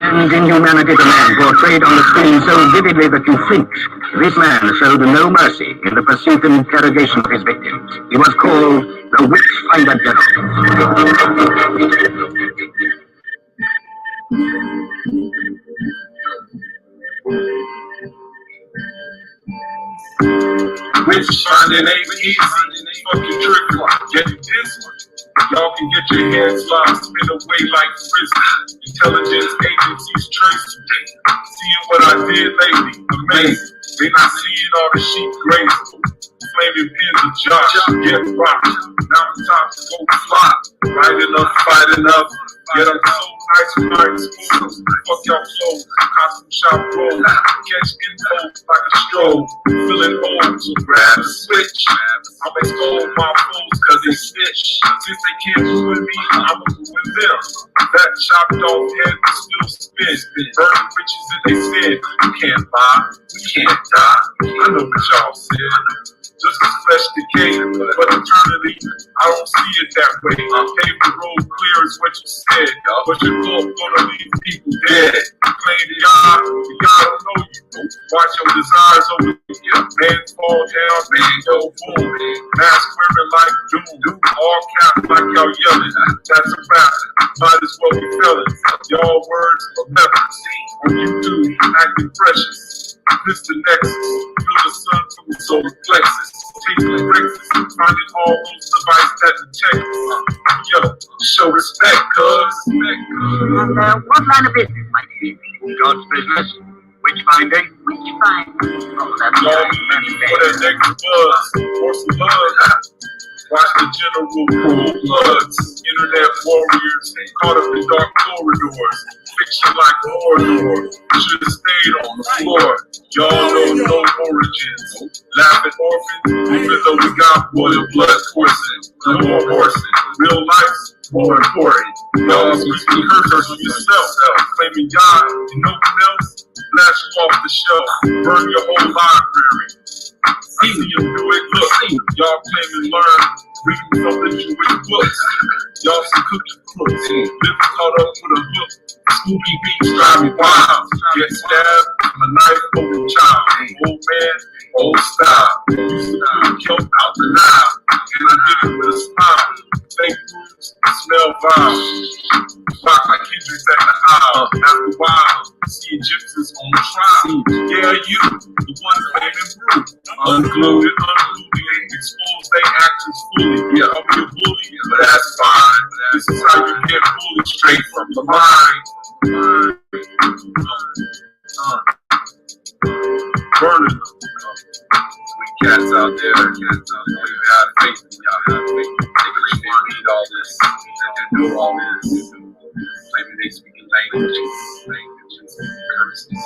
And inhumanity the man portrayed on the screen so vividly that you flinch. This man showed no mercy in the pursuit and interrogation of his victims. He was called the Witch-Finder General. Witch finding ain't easy. Fucking trick one. Get this one. Y'all can get your hands locked, spin away like prison. Intelligence agencies trace today. Seeing what I did lately, amazing. They not seeing all the sheep grazing. Flaming pins of Josh, get rocked. Mountaintops go fly. Right enough, fight enough. Yet I'm so nice with my exposure. Fuck y'all clothes, costume shop roll. Catch info like a stroll. Feeling old, so grab the switch. I'm exposed my foes cause they snitch. Since they can't do with me, I'ma do with them. That chopped off head still spin. Burning riches in they sin. You can't buy, you can't die. I know what y'all said. Just as flesh decay, but eternity, I don't see it that way. I paved the road clear is what you said, but your thought gonna leave people dead. You claim God, but God don't know you. Watch your desires over you. Man fall down, man go boom. Mask wearing like doom. All cap like y'all yelling. That's a rap. Might as well be felons. Y'all words are never seen. When you do, acting precious. This the nexus. Feel the sun from the solar plexus. Taking breakfast. Finding all those devices that detect us. Yo, show respect, cuz. What line of business, my dear? God's business. Witch finding? Witch finding. Oh, that's y'all be for that next buzz. Or some buzz. Watch the general pool bloods. Internet warriors caught up in dark corridors. Fiction like Mordor. Should've stayed on the floor. Y'all know no origins. Laughing orphans, even though we got royal blood coursing. No more horsing. Real life's more important. Y'all speaking curses on yourself. Claiming God and no one else. Blast you off the shelf. Burn your whole library. I see you do it. Look, y'all claim and learn. Reading from the Jewish books. Y'all some cookie crooks. Lips caught up with a hook. Spooky beats drive me wild. Get stabbed from a knife over a child. Old man, old style. Used to pull kilt out the Nile. And I did it with a smile. Fake roots, smell vile. Rock like Kendrick's at the aisle. After a while, see Egyptians on the trial. Yeah, you, the one claiming brew. Unglued and unruly. Expose their actions fully. Yeah, I'm your bully, but that's fine. This is how you get bullied straight from the mind. Burning them. We cats out there, you have faith in y'all, have faith. They claim they read all this, that they know all this. Maybe they speak languages, curses.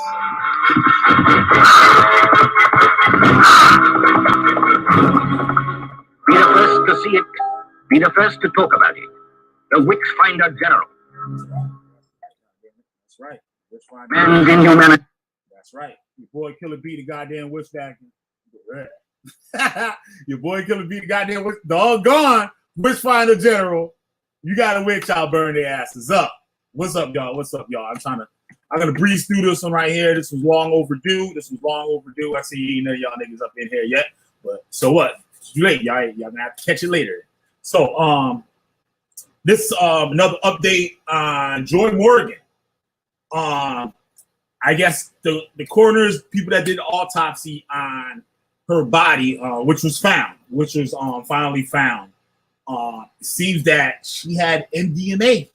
Be the first to see it. Be the first to talk about it. The Witch-Finder General. That's right. Man's inhumanity. That's right. Your boy Killer B, the goddamn witch factor. Your boy Killer B, the goddamn witch. Doggone Witch-Finder General. You got a witch, I'll burn their asses up. What's up, y'all? What's up, y'all? I'm gonna breeze through this one right here. This was long overdue. I see none of y'all niggas up in here yet. But so what? It's too late. Y'all gonna have to catch it later. So this another update on Joy Morgan. I guess the coroners, people that did the autopsy on her body, which was finally found. Seems that she had MDMA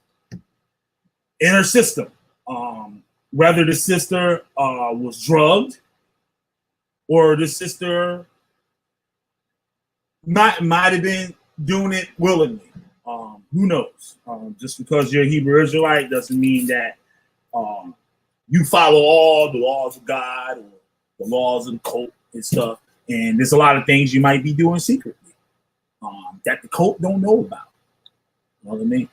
in her system. Whether the sister was drugged or the sister might have been doing it willingly. Who knows? Just because you're a Hebrew Israelite doesn't mean that you follow all the laws of God or the laws of the cult and stuff. And there's a lot of things you might be doing secretly that the cult don't know about. You know what I mean?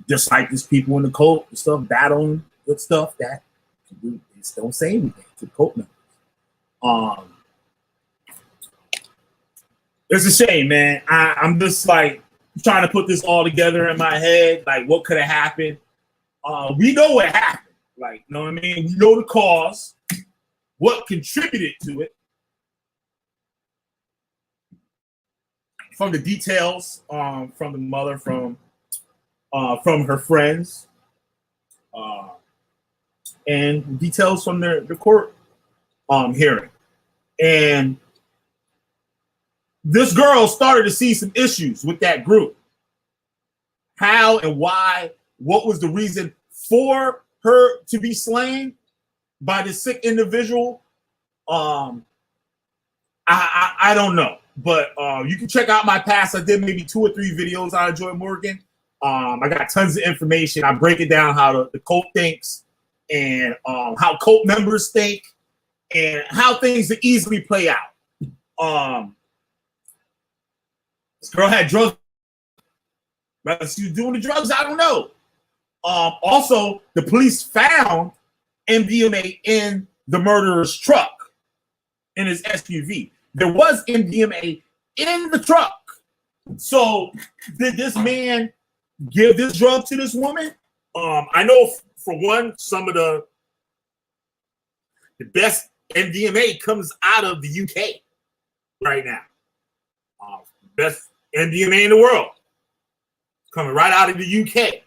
Just like there's people in the cult and stuff battling with stuff that they just don't say anything to the cult members. It's a shame, man. I'm just like, trying to put this all together in my head, like what could have happened. We know what happened. Like, you know what I mean? We know the cause, what contributed to it. From the details, from the mother, from her friends, and details from the court hearing. And this girl started to see some issues with that group. How and why, what was the reason for her to be slain by this sick individual? I don't know. But you can check out my past. I did maybe 2 or 3 videos on Joy Morgan. I got tons of information. I break it down how the cult thinks and how cult members think and how things that easily play out. This girl had drugs. Whether she was doing the drugs, I don't know. Also, the police found MDMA in the murderer's truck, in his SUV. There was MDMA in the truck. So did this man give this drug to this woman? I know for one, some of the best MDMA comes out of the UK right now. Best MDMA in the world coming right out of the UK.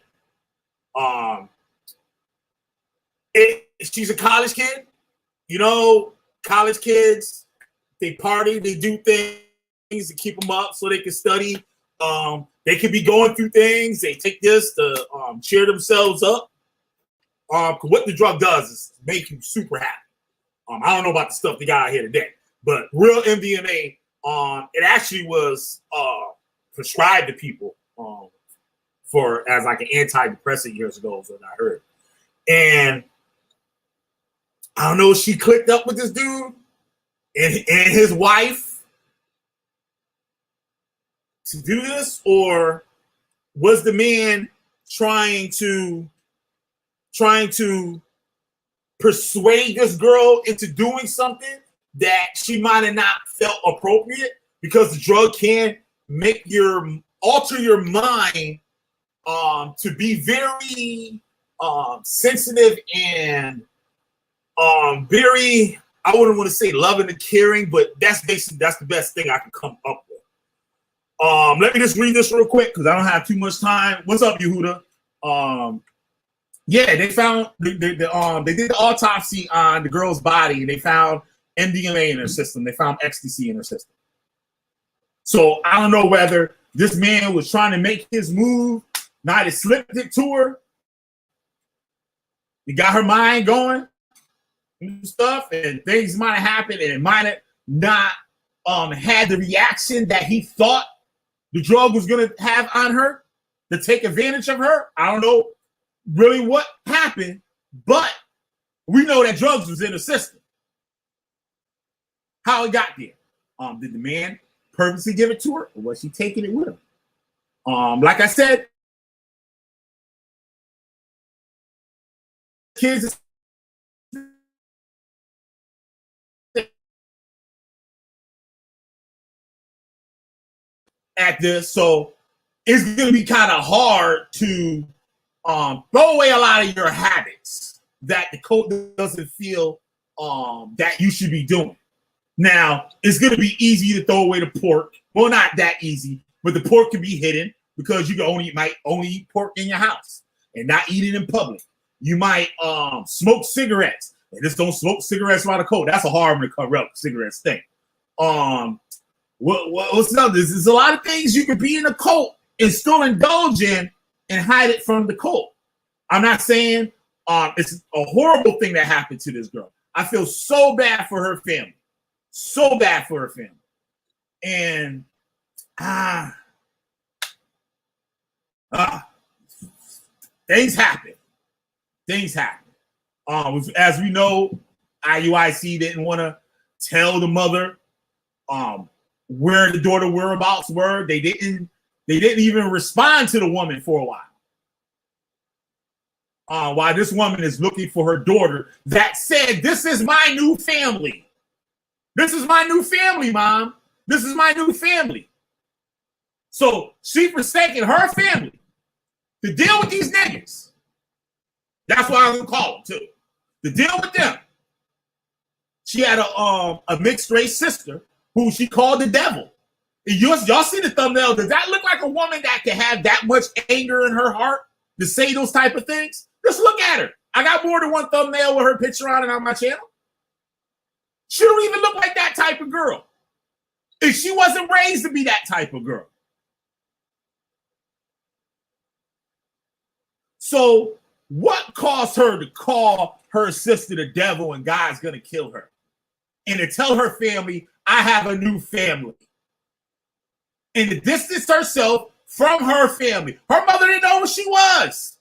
She's a college kid. You know, college kids, they party, they do things to keep them up so they can study. They could be going through things. They take this to cheer themselves up. What the drug does is make you super happy. I don't know about the stuff they got out here today, but real MDMA, it actually was prescribed to people for as like an antidepressant years ago, is what I heard. And I don't know if she clicked up with this dude and his wife to do this, or was the man trying to persuade this girl into doing something that she might have not felt appropriate, because the drug can alter your mind to be very sensitive and very, I wouldn't want to say loving and caring, but that's the best thing I can come up with. Let me just read this real quick because I don't have too much time. What's up, Yehuda? Yeah, they found they did the autopsy on the girl's body, and they found MDMA in her system. They found ecstasy in her system. So I don't know whether this man was trying to make his move, not have slipped it to her. He got her mind going and stuff, and things might have happened, and it might have not had the reaction that he thought the drug was going to have on her to take advantage of her. I don't know really what happened, but we know that drugs was in the system. How it got there? Did the man purposely give it to her, or was she taking it with him? Like I said, kids at this, so it's going to be kind of hard to throw away a lot of your habits that the cult doesn't feel that you should be doing. Now, it's going to be easy to throw away the pork. Well, not that easy, but the pork can be hidden because you might only eat pork in your house and not eat it in public. You might smoke cigarettes. And just don't smoke cigarettes around the cult. That's a hard one to cover up, cigarettes thing. What's another? There's a lot of things you could be in a cult and still indulge in and hide it from the cult. I'm not saying it's a horrible thing that happened to this girl. I feel so bad for her family. So bad for her family. And things happen. Things happen. As we know, IUIC didn't want to tell the mother where the daughter whereabouts were. They didn't even respond to the woman for a while. While this woman is looking for her daughter that said, "This is my new family. This is my new family, Mom. This is my new family." So she forsaken her family to deal with these niggas. That's why I'm gonna call them too. To deal with them. She had a mixed race sister who she called the devil. Y'all see the thumbnail? Does that look like a woman that can have that much anger in her heart to say those type of things? Just look at her. I got more than one thumbnail with her picture on it on my channel. She don't even look like that type of girl. And she wasn't raised to be that type of girl. So what caused her to call her sister the devil and God's going to kill her? And to tell her family, I have a new family. And to distance herself from her family. Her mother didn't know who she was.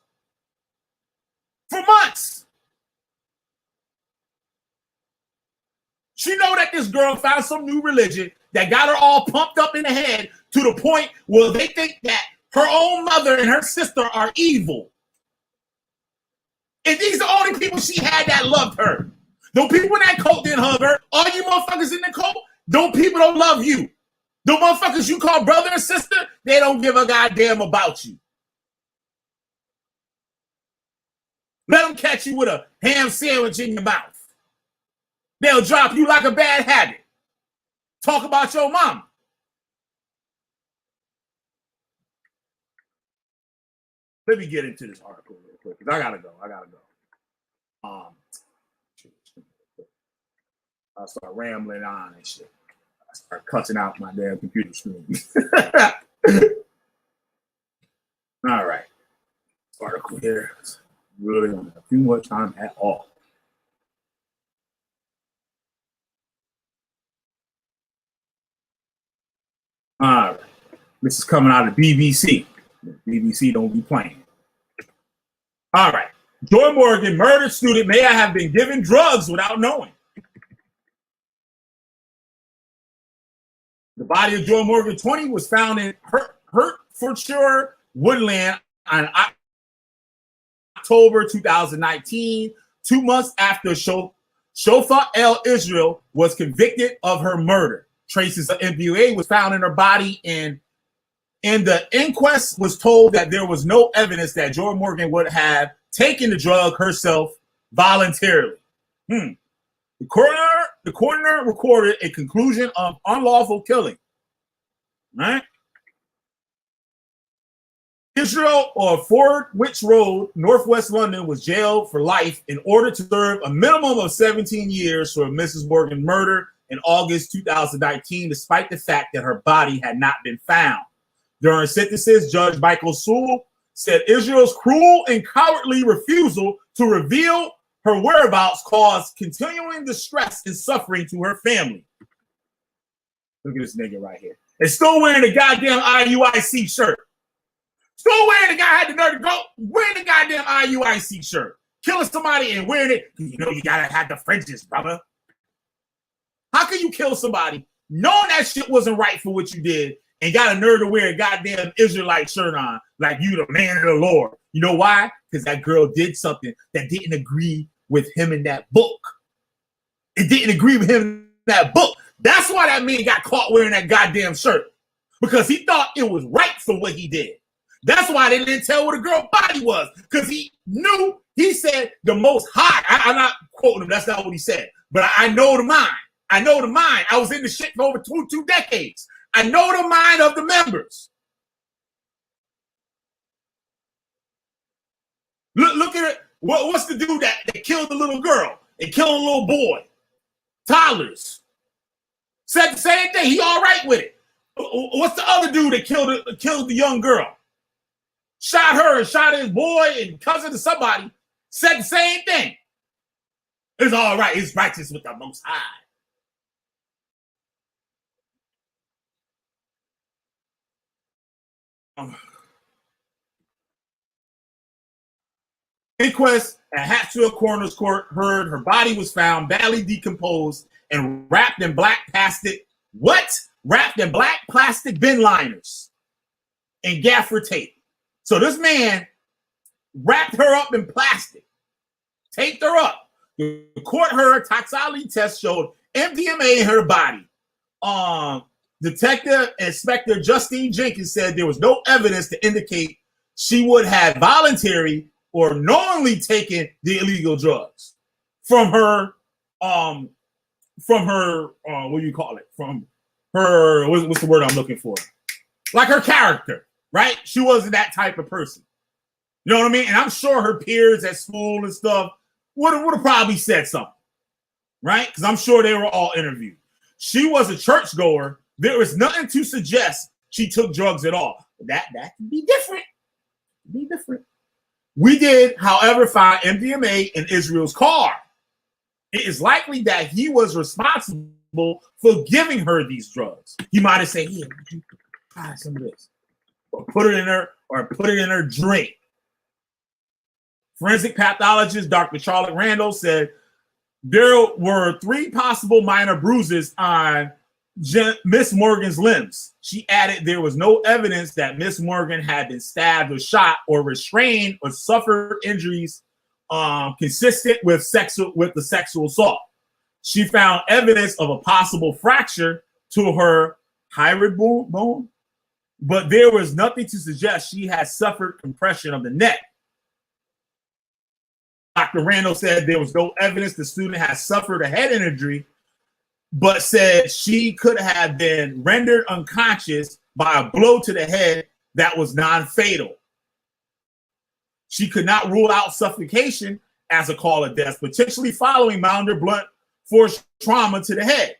For months. She know that this girl found some new religion that got her all pumped up in the head to the point where they think that her own mother and her sister are evil. And these are the only people she had that loved her. Those people in that cult didn't hug her. All you motherfuckers in the cult, those people don't love you. The motherfuckers you call brother and sister, they don't give a goddamn about you. Let them catch you with a ham sandwich in your mouth. They'll drop you like a bad habit. Talk about your mama. Let me get into this article real quick because I gotta go. I start rambling on and shit. I start cutting out my damn computer screen. All right. This article here really don't have too much time at all. All right. This is coming out of BBC. BBC don't be playing. All right. Joy Morgan, murdered student, may have been given drugs without knowing. The body of Joy Morgan, 20, was found in Hertfordshire woodland on October 2019, 2 months after Shofa El Israel was convicted of her murder. Traces of MDMA was found in her body, and in the inquest was told that there was no evidence that Joy Morgan would have taken the drug herself voluntarily. The coroner recorded a conclusion of unlawful killing. Right? Israel or Fordwich Road, Northwest London, was jailed for life in order to serve a minimum of 17 years for Mrs. Morgan's murder in August 2019, despite the fact that her body had not been found. During sentences, Judge Michael Sewell said Israel's cruel and cowardly refusal to reveal her whereabouts caused continuing distress and suffering to her family. Look at this nigga right here. And still wearing the goddamn IUIC shirt. Still wearing the guy had the nerve to go wearing the goddamn IUIC shirt. Killing somebody and wearing it. You know you gotta have the fringes, brother. How can you kill somebody knowing that shit wasn't right for what you did and got a nerve to wear a goddamn Israelite shirt on like you the man of the Lord? You know why? Because that girl did something that didn't agree with him in that book. It didn't agree with him in that book. That's why that man got caught wearing that goddamn shirt. Because he thought it was right for what he did. That's why they didn't tell what a girl's body was. Because he knew, he said the most high. I'm not quoting him, that's not what he said. But I know the mind. I know the mind. I was in the shit for over two decades. I know the mind of the members. Look at it. What's the dude that killed the little girl and killed a little boy? Toddlers. Said the same thing. He all right with it. What's the other dude that killed the young girl? Shot her and shot his boy and cousin to somebody. Said the same thing. It's all right. It's righteous with the Most High. Inquest at Hatfield Coroner's Court heard her body was found badly decomposed and wrapped in black plastic. What? Wrapped in black plastic bin liners and gaffer tape. So this man wrapped her up in plastic, taped her up. The court heard toxicology tests showed MDMA in her body. Detective Inspector Justine Jenkins said there was no evidence to indicate she would have voluntarily or knowingly taken the illegal drugs from her, what do you call it? From her, what's the word I'm looking for? Like her character, right? She wasn't that type of person. You know what I mean? And I'm sure her peers at school and stuff would have probably said something, right? Because I'm sure they were all interviewed. She was a churchgoer. There was nothing to suggest she took drugs at all. That can be different. Be different. We did, however, find MDMA in Israel's car. It is likely that he was responsible for giving her these drugs. He might have said, "Here, would you try some of this?" Or put it in her drink. Forensic pathologist Dr. Charlotte Randall said there were 3 possible minor bruises on Miss Morgan's limbs. She added there was no evidence that Miss Morgan had been stabbed or shot or restrained or suffered injuries consistent with the sexual assault. She found evidence of a possible fracture to her hyoid bone, but there was nothing to suggest she had suffered compression of the neck. Dr. Randall said there was no evidence the student had suffered a head injury, but said she could have been rendered unconscious by a blow to the head that was non-fatal. She could not rule out suffocation as a cause of death, potentially following mild blunt force trauma to the head.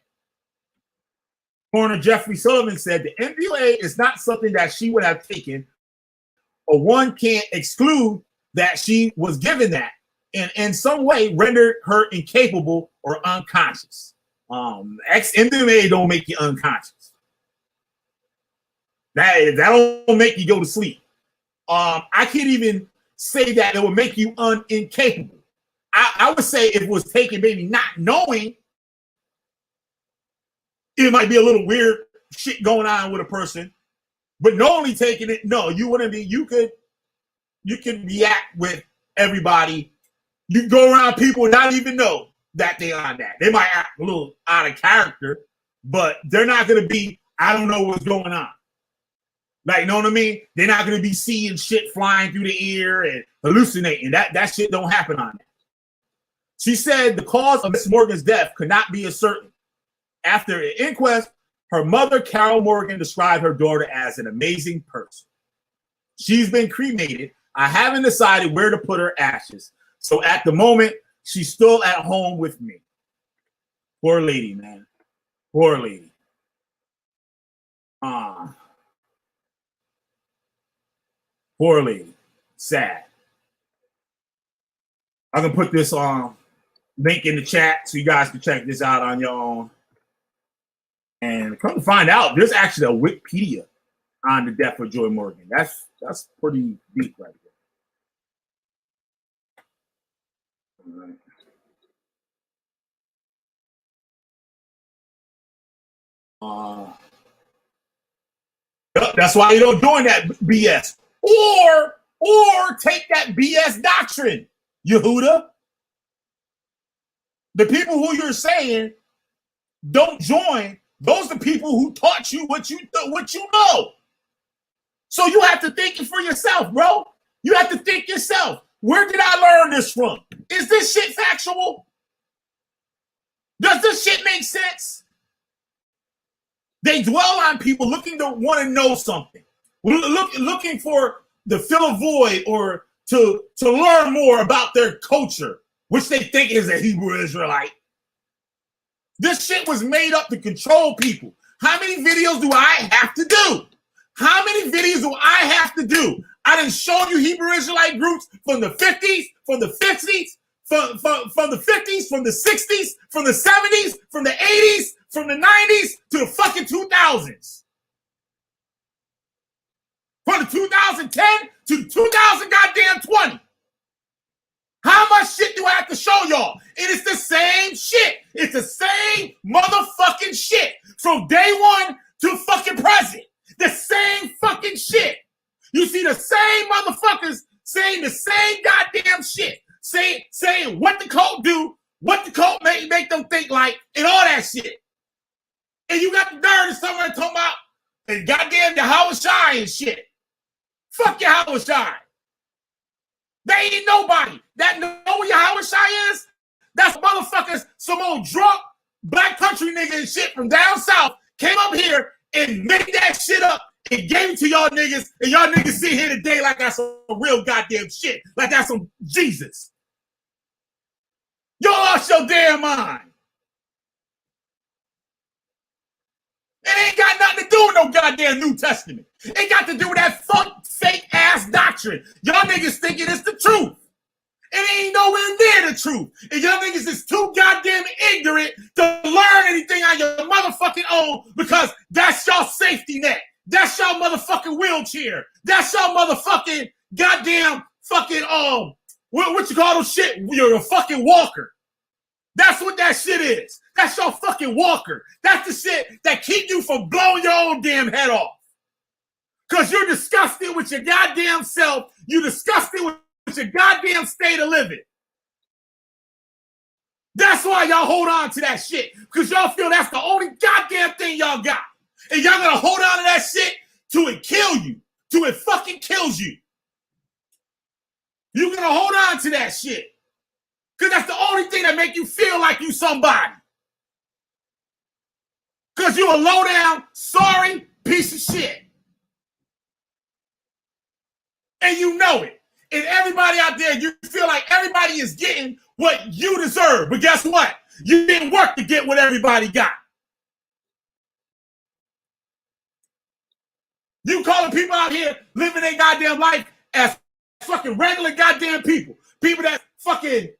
Coroner Jeffrey Sullivan said the MDMA is not something that she would have taken, or one can't exclude that she was given that and in some way rendered her incapable or unconscious. MDMA don't make you unconscious. That don't make you go to sleep. I can't even say that it would make you incapable. I would say if it was taken maybe not knowing, it might be a little weird shit going on with a person, but knowingly taking it, no, you wouldn't be. You could react with everybody. You go around people and not even know that they on that. They might act a little out of character, but they're not going to be, I don't know what's going on. Like, you know what I mean? They're not going to be seeing shit flying through the ear and hallucinating. That shit don't happen on that. She said the cause of Miss Morgan's death could not be certain. After an inquest, her mother, Carol Morgan, described her daughter as an amazing person. She's been cremated. I haven't decided where to put her ashes. So at the moment, she's still at home with me. Poor lady, man. Poor lady. Poor lady. Sad. I can put this link in the chat so you guys can check this out on your own. And come to find out, there's actually a Wikipedia on the death of Joy Morgan. That's pretty deep right there. All right. That's why you don't doing that BS. Or take that BS doctrine, Yehuda. The people who you're saying don't join, those are the people who taught you what you know. So you have to think it for yourself, bro. You have to think yourself. Where did I learn this from? Is this shit factual? Does this shit make sense? They dwell on people looking to want to know something, looking for to fill a void or to learn more about their culture, which they think is a Hebrew Israelite. This shit was made up to control people. How many videos do I have to do? How many videos do I have to do? I done shown you Hebrew Israelite groups from the 50s, from the 50s, from the 50s, from the 60s, from the 70s, from the 80s, from the 90s to the fucking 2000s. From the 2010 to 2020. How much shit do I have to show y'all? It is the same shit. It's the same motherfucking shit from day one to fucking present. The same fucking shit. You see the same motherfuckers saying the same goddamn shit. Saying what the cult do, what the cult make them think like, and all that shit. And you got the nerve to somewhere talking about and goddamn Yahweh Shai and shit. Fuck Yahweh Shai. They ain't nobody. That know what Yahweh Shai is? That's motherfuckers, some old drunk black country nigga and shit from down south came up here and made that shit up and gave it to y'all niggas, and y'all niggas sit here today like that's some real goddamn shit. Like that's some Jesus. Y'all lost your damn mind. It ain't got nothing to do with no goddamn New Testament. It got to do with that fake ass doctrine. Y'all niggas thinking it's the truth. It ain't nowhere near the truth. And y'all niggas is too goddamn ignorant to learn anything on your motherfucking own because that's y'all safety net. That's y'all motherfucking wheelchair. That's y'all motherfucking goddamn fucking what you call those shit? You're a fucking walker. That's what that shit is. That's your fucking walker. That's the shit that keep you from blowing your own damn head off. Because you're disgusted with your goddamn self. You're disgusted with your goddamn state of living. That's why y'all hold on to that shit. Because y'all feel that's the only goddamn thing y'all got. And y'all gonna hold on to that shit till it kill you. Till it fucking kills you. You're gonna hold on to that shit. Because that's the only thing that make you feel like you somebody. Because you a low down, sorry piece of shit. And you know it. And everybody out there, you feel like everybody is getting what you deserve. But guess what? You didn't work to get what everybody got. You calling people out here living their goddamn life as fucking regular goddamn people. People that fucking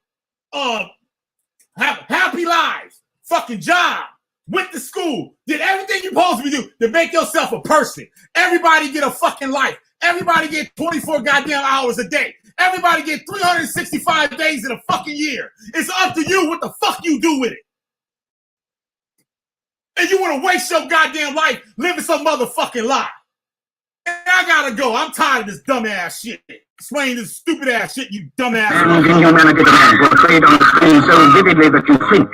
have happy lives, fucking job, went to school, did everything you're supposed to do to make yourself a person. Everybody get a fucking life. Everybody get 24 goddamn hours a day. Everybody get 365 days in a fucking year. It's up to you what the fuck you do with it. And you want to waste your goddamn life living some motherfucking lie. And I gotta go. I'm tired of this dumbass shit. Explain this stupid ass shit, you dumbass. And inhumanity of man portrayed on the screen so vividly that you think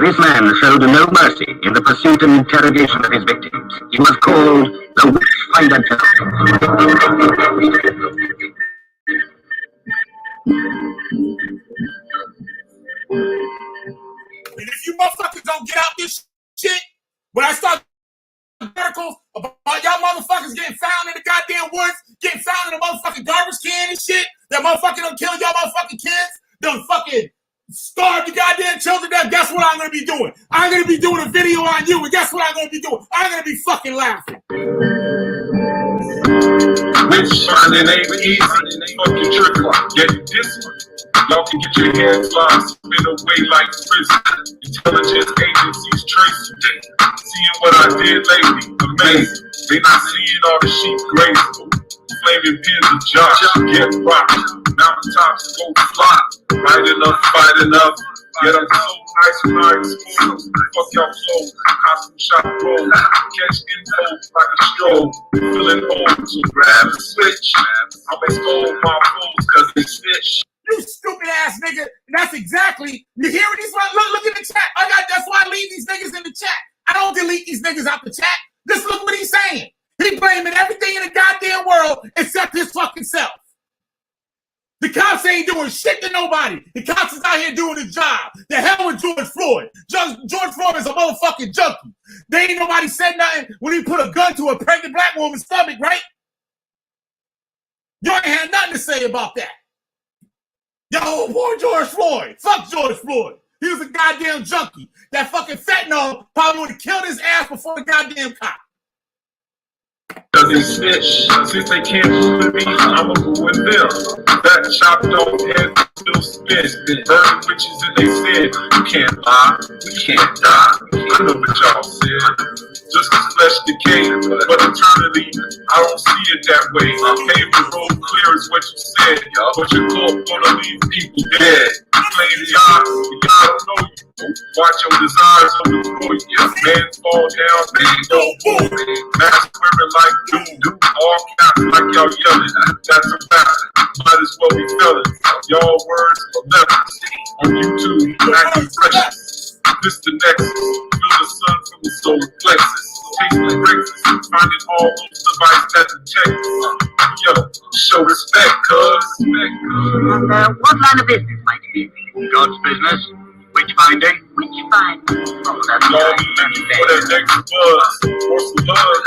this man showed no mercy in the pursuit and interrogation of his victims. He was called the Witchfinder. And if you motherfuckers don't get out this shit, when I start articles about y'all motherfuckers getting found in the goddamn woods, getting found in a motherfucking garbage can and shit, that motherfucking done kill y'all motherfucking kids, done fucking starve the goddamn children, guess what I'm gonna be doing? I'm gonna be doing a video on you, and guess what I'm gonna be doing? I'm gonna be fucking laughing. Witch finding ain't easy. Fucking trick like get this one. Y'all can get your hands lost, spin away like prison. Intelligence agencies trace you. Seeing what I did lately, amazing. They not seeing all the sheep graceful. Flaming pins of Josh, get rocked. Mountaintops go fly. Right enough, fight enough. Get up so nice and hard school. Fuck y'all flow. Costume shop roll. Catch info like a stroll. Feeling old, so grab the switch. I'll expose my fools cause they snitch. You stupid ass nigga. That's exactly, you hearing these? Look in the chat. That's why I leave these niggas in the chat. I don't delete these niggas out the chat. Just look what he's saying. He blaming everything in the goddamn world except his fucking self. The cops ain't doing shit to nobody. The cops is out here doing his job. The hell with George Floyd. George Floyd is a motherfucking junkie. They ain't nobody said nothing when he put a gun to a pregnant black woman's stomach, right? Y'all ain't had nothing to say about that. Yo, poor George Floyd. Fuck George Floyd. He was a goddamn junkie. That fucking fentanyl probably would have killed his ass before the goddamn cop. Cause they snitch, since they can't fool me, I'ma fool with them. That chopped off head still spins. Burning witches and they said, you can't lie, we can't die. I know what y'all said. Just as flesh decay, but eternally, I don't see it that way. I paved the road clear is what you said, but your court gonna leave people dead. You claim God, but God don't know you. Watch your desires overthrow you. Man fall down, man don't move. Mass wearing like doom. All caps like y'all yelling. That's a fact. Might as well be fellas. Y'all words are letters. On YouTube, acting precious. This the next. Feel the sun from the solar plexus. Tasting breakfast, finding all those devices that detect. Yo, show respect, cuz. And what line of business might it be? God's business. Which finding? Which finding? Oh, that's Y'all be looking for that next buzz or some buzz.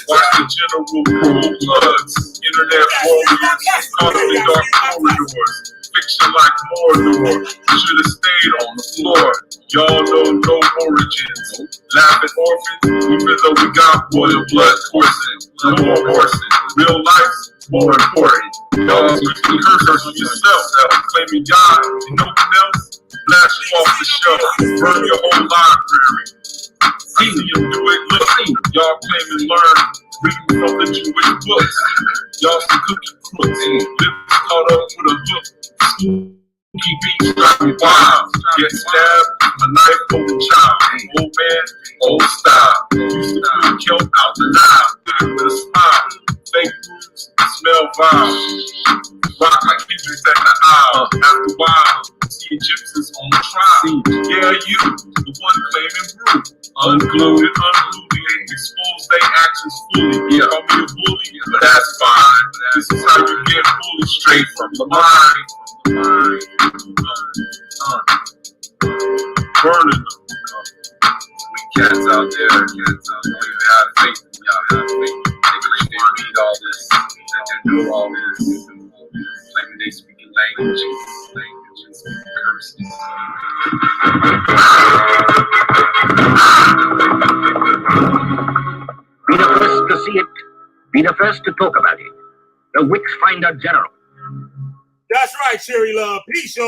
Watch the general cool bloods. Internet warriors, constant dark corridors. Fiction like Mordor. Should've stayed on the floor. Y'all know no origins. Laughing orphans, even though we got royal blood coursing. No more horsing. Real life's more important. Y'all speaking curse on yourself, claiming God and nothing else. Blast you off the shelf, burn your whole library. See them do it, look, y'all claim and learn, reading from the Jewish books. Y'all some cooking crooks, lips caught up with a hook. Spooky beats drive me wild. Get stabbed, a knife holding child. Old man, old style. Used to pull kelp out the Nile, with a smile. Fake roots, smell vile. Rock like Hendrix at the aisle. After a while, see gypsies on the trial. Yeah, you, the one claiming root. Unglued and unruly, expose their actions fully. Call me a bully, but that's fine. This is how you get bullied straight from the mind. Burning them. We cats out there, you have faith in y'all, have faith. They read all this, they do all this. Claiming they speaking languages curses. Be the first to see it. Be the first to talk about it. The Witch Finder General. That's right, Cherry Love. Peace, y'all.